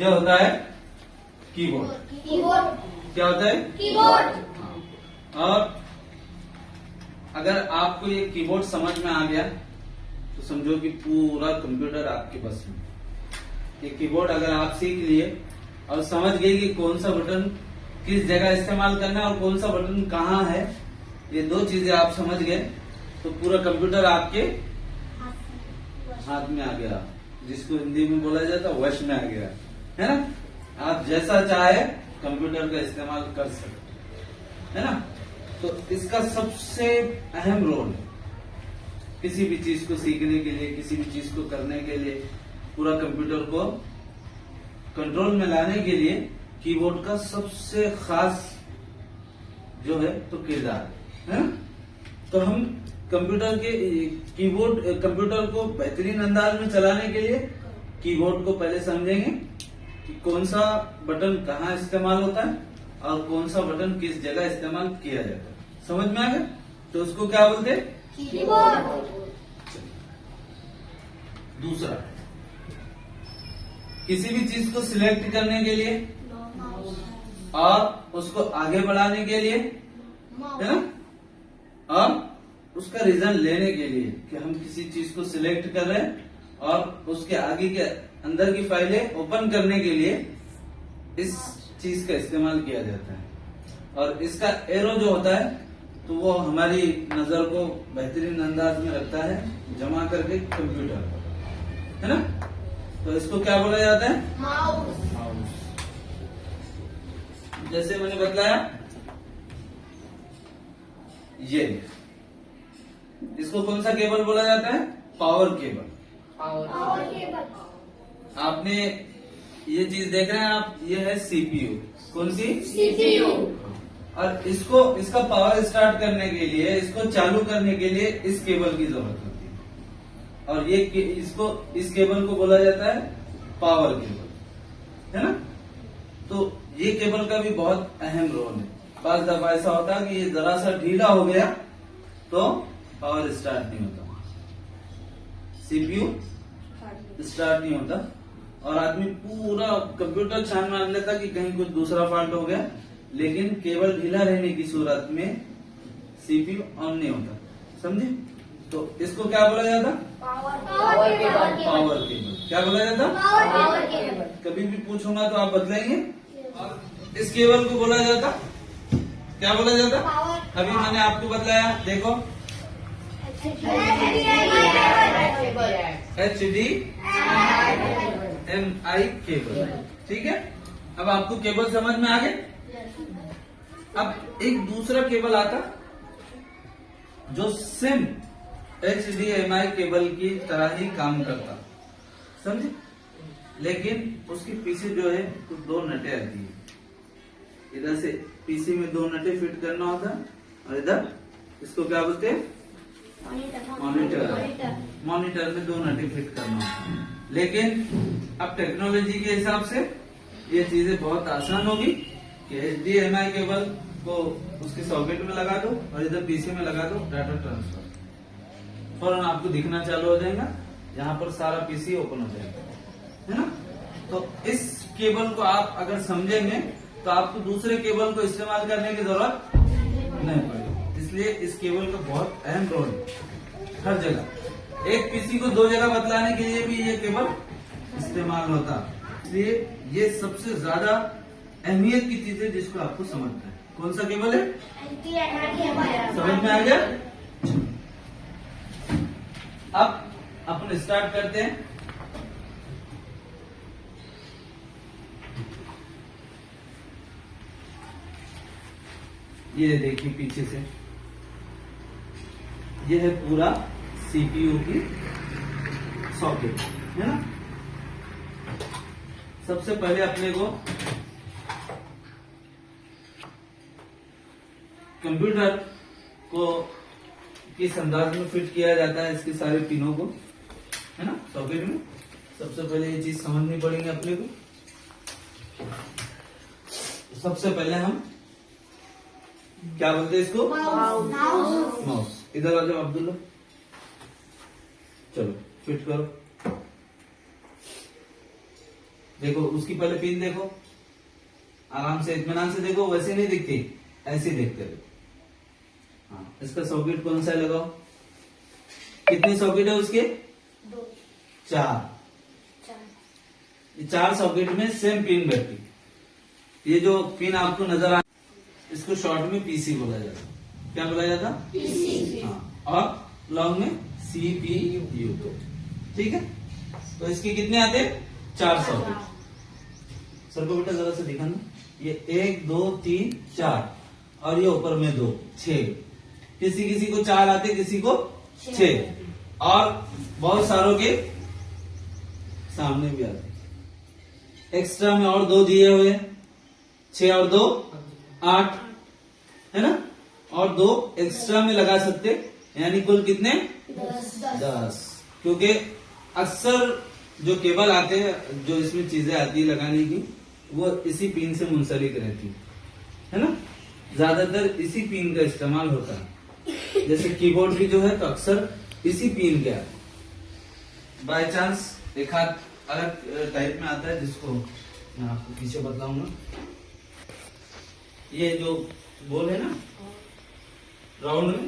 ये होता है कीबोर्ड। क्या होता है? कीबोर्ड। और अगर आपको ये कीबोर्ड समझ में आ गया तो समझो कि पूरा कंप्यूटर आपके बस में। ये कीबोर्ड अगर आप सीख लिए और समझ गए कि कौन सा बटन किस जगह इस्तेमाल करना है और कौन सा बटन कहाँ है, ये दो चीजें आप समझ गए तो पूरा कंप्यूटर आपके हाथ में आ गया, जिसको हिंदी में बोला जाता है वश में आ गया, है ना। आप जैसा चाहे कंप्यूटर का इस्तेमाल कर सकते, है ना। तो इसका सबसे अहम रोल है किसी भी चीज को सीखने के लिए, किसी भी चीज को करने के लिए, पूरा कंप्यूटर को कंट्रोल में लाने के लिए कीबोर्ड का सबसे खास जो है तो किरदार है। तो हम कंप्यूटर के कीबोर्ड कंप्यूटर को बेहतरीन अंदाज में चलाने के लिए कीबोर्ड को पहले समझेंगे कि कौन सा बटन कहाँ इस्तेमाल होता है और कौन सा बटन किस जगह इस्तेमाल किया जाता है। समझ में आ गया? तो उसको क्या बोलते हैं? कीबोर्ड। दूसरा, किसी भी चीज को सिलेक्ट करने के लिए और उसको आगे बढ़ाने के लिए, है ना, और उसका रीजन लेने के लिए कि हम किसी चीज को सिलेक्ट कर रहे हैं और उसके आगे के अंदर की फाइलें ओपन करने के लिए इस चीज का इस्तेमाल किया जाता है। और इसका एरो जो होता है तो वो हमारी नजर को बेहतरीन अंदाज में रखता है जमा करके कंप्यूटर, है ना। तो इसको क्या बोला जाता है? माउस। जैसे मैंने बतलाया, ये इसको कौन सा केबल बोला जाता है? Power cable. आपने ये चीज देख रहे हैं आप, ये है सीपीयू। कौन सी? सीपीयू। और इसको इसका पावर स्टार्ट करने के लिए, इसको चालू करने के लिए इस केबल की जरूरत होती है। और ये इस केबल को बोला जाता है पावर केबल, है ना। तो ये केबल का भी बहुत अहम रोल है। बार दफा ऐसा होता है कि ये जरा सा ढीला हो गया तो पावर स्टार्ट नहीं होता, सीपीयू स्टार्ट नहीं होता और आदमी पूरा कंप्यूटर छान मान लेता कि कहीं कुछ दूसरा फॉल्ट हो गया, लेकिन केबल ढीला रहने की सूरत में सीपीयू ऑन नहीं होता। समझे? तो इसको क्या बोला जाता? Power cable. क्या बोला जाता? Power cable. कभी भी पूछूंगा तो आप बतलाएंगे। और इस केबल को बोला जाता, क्या बोला जाता? अभी मैंने आपको बतलाया, देखो HDMI केबल, ठीक है। अब आपको केबल समझ में आ गए। अब एक दूसरा केबल आता जो सेम HDMI केबल की तरह ही काम करता, समझे, लेकिन उसके पीछे जो है तो दो नटें आती है। इधर से पीसी में दो नटें फिट करना होता है और इधर इसको क्या बोलते हैं? मॉनिटर में दो नटें फिट करना होता है। लेकिन अब टेक्नोलॉजी के हिसाब से ये चीजें बहुत आसान होगी कि HDMI केबल को उसके सॉकेट में लगा दो और इधर पीसी में लगा दो, डाटा ट्रांसफर फौरन आपको दिखना चालू हो जाएगा, यहाँ पर सारा पीसी ओपन हो जाएगा, है ना। तो इस केबल को आप अगर समझेंगे तो आपको दूसरे केबल को इस्तेमाल करने की जरूरत नहीं पड़ेगी। इसलिए इस केबल का बहुत अहम रोल है हर जगह। एक पीसी को दो जगह बतलाने के लिए भी ये केबल इस्तेमाल होता, इसलिए ये सबसे ज्यादा अहमियत की चीज है जिसको आपको समझना है। कौन सा केबल है? समझ में आ गया? अब अपन स्टार्ट करते हैं। ये देखिए पीछे से, ये है पूरा सीपीयू की सॉकेट, है ना। सबसे पहले अपने को कंप्यूटर को किस अंदाज में फिट किया जाता है, इसके सारे पिनों को, है ना, सॉकेट में। सबसे पहले ये चीज समझनी पड़ेगी अपने को। सबसे पहले हम क्या बोलते हैं इसको? माउस। इधर आ जाओ अब्दुल्ला, चलो फिट करो। देखो उसकी पहले पिन देखो, आराम से इत्मीनान से देखो, वैसे नहीं दिखती, ऐसे देखते रहो। हाँ, इसका सॉकेट कौन सा है लगाओ। कितनी सॉकेट है उसके? 4। ये 4 सॉकेट में सेम पिन बैठती। ये जो पिन आपको नजर आ, इसको शॉर्ट में पीसी बोला जाता है। क्या बोला जाता? पीसी। हाँ, और लॉन्ग में सीपीयू। ठीक है, तो इसके कितने आते? 4 सॉकेट। सर को बेटा जरा से दिखाना, ये 1 2 3 4 और ये ऊपर में 2, 6। किसी किसी को 4 आते, किसी को 6, और बहुत सारों के सामने भी आते। एक्स्ट्रा में और 2 दिए हुए, 6 और 2 8, है ना, और 2 एक्स्ट्रा में लगा सकते, यानी कुल कितने? 10। क्योंकि अक्सर जो केबल आते हैं, जो इसमें चीजें आती है लगाने की, वो इसी पिन से मुंसलिक रहती है ना, ज्यादातर इसी पिन का इस्तेमाल होता है। जैसे कीबोर्ड भी जो है तो अक्सर इसी पिन के आते हैं। बाय चांस एक हाथ अलग टाइप में आता है, जिसको मैं आपको पीछे बतलाऊंगा। ये जो बोल है ना राउंड में,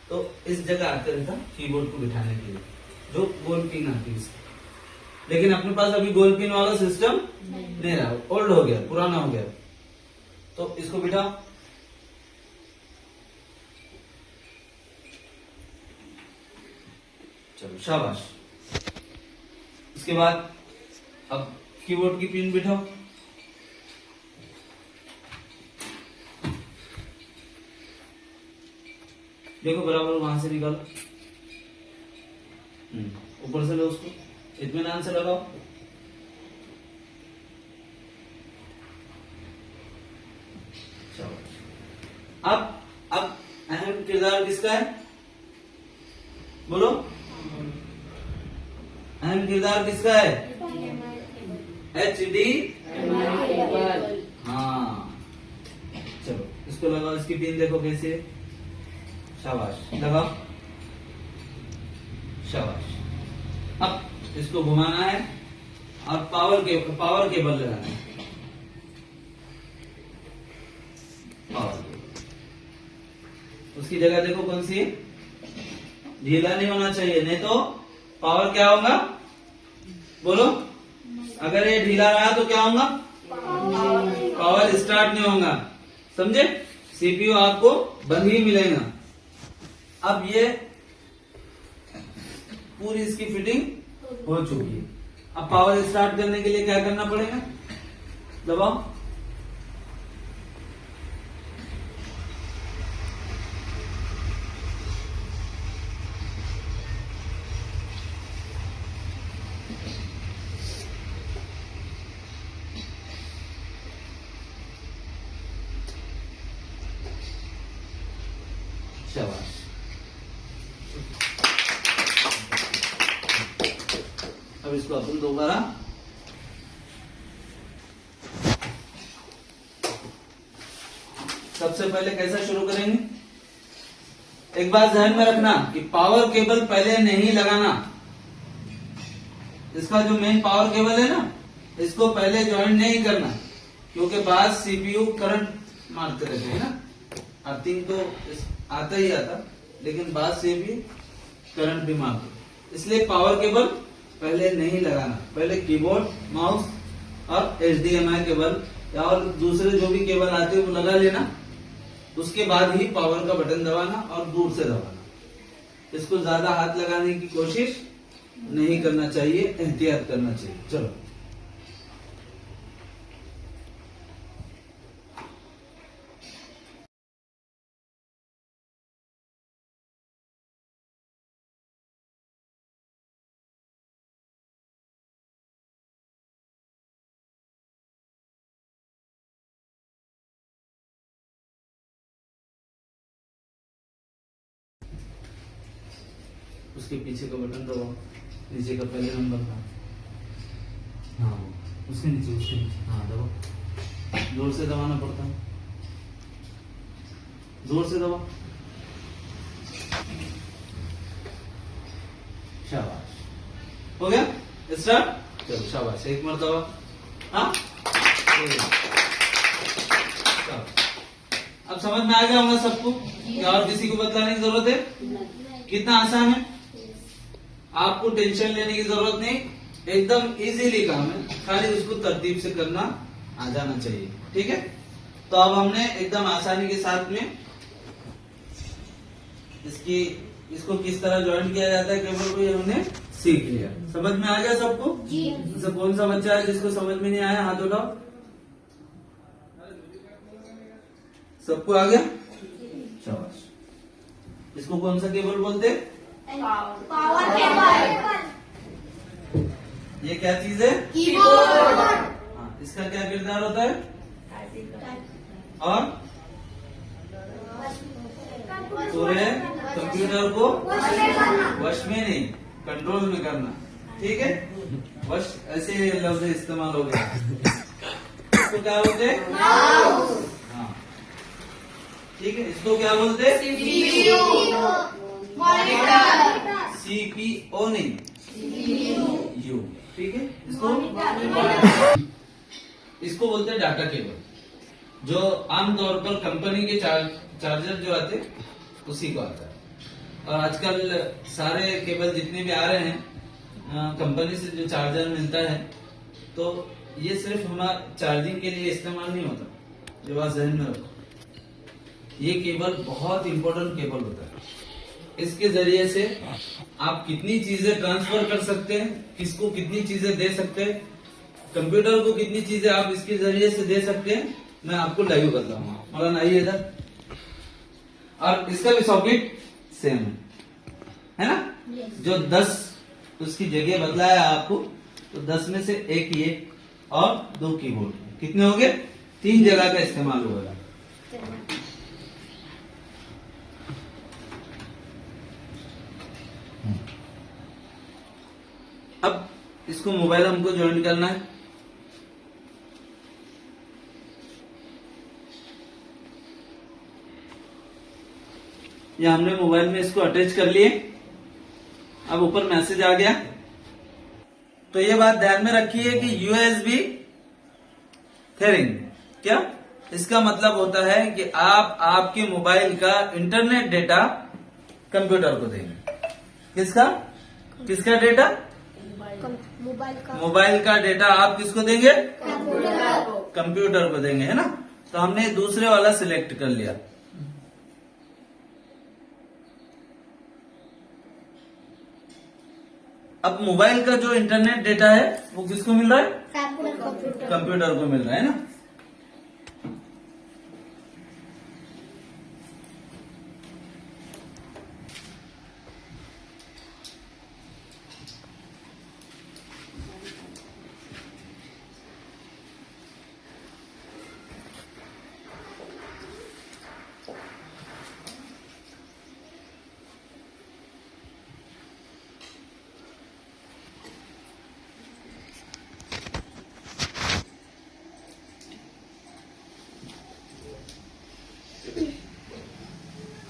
तो इस जगह आते रहता कीबोर्ड को बिठाने के लिए, जो गोल पिन आती है इसकी। लेकिन अपने पास अभी गोल पिन वाला सिस्टम नहीं रहा, ओल्ड हो गया, पुराना हो गया। तो इसको बिठाओ, चलो शाबाश। इसके बाद अब कीबोर्ड की पिन बिठाओ। देखो बराबर वहां से निकालो, ऊपर से लो उसको, इत्मीनान से लगाओ। अब अहम किरदार किसका है? बोलो, अहम किरदार किसका है? HD। हाँ, चलो इसको लगाओ। इसकी पिन देखो कैसे, शाबाश, लगाओ, शाबाश। अब इसको घुमाना है और पावर केबल लगाना है। पावर केबल, उसकी जगह देखो कौन सी है, ढीला नहीं होना चाहिए, नहीं तो पावर क्या होगा? बोलो, अगर ये ढीला रहा तो क्या होगा? पावर स्टार्ट नहीं होगा, समझे? सीपीयू आपको बंद ही मिलेगा। अब ये पूरी इसकी फिटिंग हो चुकी है। अब पावर स्टार्ट करने के लिए क्या करना पड़ेगा? दबाओ, शाबाश। अब इसको अपन दोबारा सबसे पहले कैसा शुरू करेंगे? एक बात ध्यान में रखना कि पावर केबल पहले नहीं लगाना। इसका जो मेन पावर केबल है ना, इसको पहले ज्वाइन नहीं करना, क्योंकि बाद सीपीयू करंट मारते रहते हैं ना। अर्थिंग तो आता ही आता, लेकिन बाद से भी करंट भी मारते, इसलिए पावर केबल पहले नहीं लगाना। पहले कीबोर्ड, माउस और HDMI केबल या और दूसरे जो भी केबल आते हैं वो लगा लेना, उसके बाद ही पावर का बटन दबाना और दूर से दबाना। इसको ज्यादा हाथ लगाने की कोशिश नहीं करना चाहिए, एहतियात करना चाहिए। चलो, उसके पीछे का बटन दबाओ, नीचे का पहले नंबर का, हाँ उसके नीचे, हाँ दबाओ, जोर से दबाना पड़ता है, जोर से दबाओ, शाबाश। हो गया, स्टार्ट। चलो शाबाश, एक मरतबा। हाँ, अब समझ में आ गया होगा सबको कि और किसी को बतलाने की जरूरत है? कितना आसान है, आपको टेंशन लेने की जरूरत नहीं, एकदम इजीली काम है, खाली उसको तरतीब से करना आ जाना चाहिए। ठीक है, तो अब हमने एकदम आसानी के साथ में इसको किस तरह ज्वाइन किया जाता है केबल को, ये हमने सीख लिया। समझ में आ गया सबको? जी। तो कौन सा बच्चा है जिसको समझ में नहीं आया, हाथ उठाओ। सबको आ गया? शाबाश। इसको कौन सा केबल बोलते हैं? Power cable. ये क्या चीज है? कीबोर्ड। हाँ, इसका क्या किरदार होता है? और पूरे कंप्यूटर को वश में नहीं, कंट्रोल में करना। ठीक है, वश ऐसे लफ्ज इस्तेमाल हो गया। इसको क्या बोलते हैं? हाँ, ठीक है, इसको क्या बोलते हैं? सीपीओ नहीं, यू। ठीक है, इसको बोलते हैं डाटा केबल, जो आमतौर पर कंपनी के चार्जर जो आते हैं उसी को आता है। और आजकल सारे केबल जितने भी आ रहे हैं कंपनी से जो चार्जर मिलता है, तो ये सिर्फ हमारा चार्जिंग के लिए इस्तेमाल नहीं होता, ये बात ध्यान में रखो। ये केबल बहुत इंपॉर्टेंट केबल होता है। इसके जरिए से आप कितनी चीजें ट्रांसफर कर सकते हैं, किसको कितनी चीजें दे सकते हैं, कंप्यूटर को कितनी चीजें आप इसके जरिए से दे सकते हैं, मैं आपको लाइव बताऊंगा। मौलाना आइए इधर। और इसका भी सॉकेट सेम है ना? जो 10 उसकी जगह बदलाया आपको, तो 10 में से एक ये और 2 कीबोर्ड, कितने हो गए? 3 जगह का इस्तेमाल होगा। अब इसको मोबाइल हमको ज्वाइन करना है। ये हमने मोबाइल में इसको अटैच कर लिए। अब ऊपर मैसेज आ गया। तो ये बात ध्यान में रखिए कि यूएसबी थेरिंग, क्या इसका मतलब होता है कि आप आपके मोबाइल का इंटरनेट डेटा कंप्यूटर को देंगे। किसका डेटा? मोबाइल का डेटा आप किसको देंगे? कंप्यूटर को देंगे, है ना? तो हमने दूसरे वाला सिलेक्ट कर लिया। अब मोबाइल का जो इंटरनेट डेटा है वो किसको मिल रहा है? कंप्यूटर को मिल रहा है ना?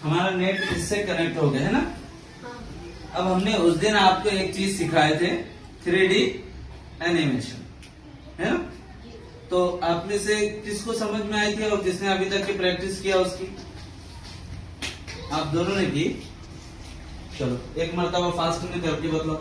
हमारा नेट इससे कनेक्ट हो गया है ना? अब हमने उस दिन आपको एक चीज सिखाए थे, 3D एनिमेशन, है ना? तो आप में से किसको समझ में आई थी और जिसने अभी तक की प्रैक्टिस किया उसकी? आप दोनों ने की? चलो एक मरतबा फास्ट में करके बतलाओ।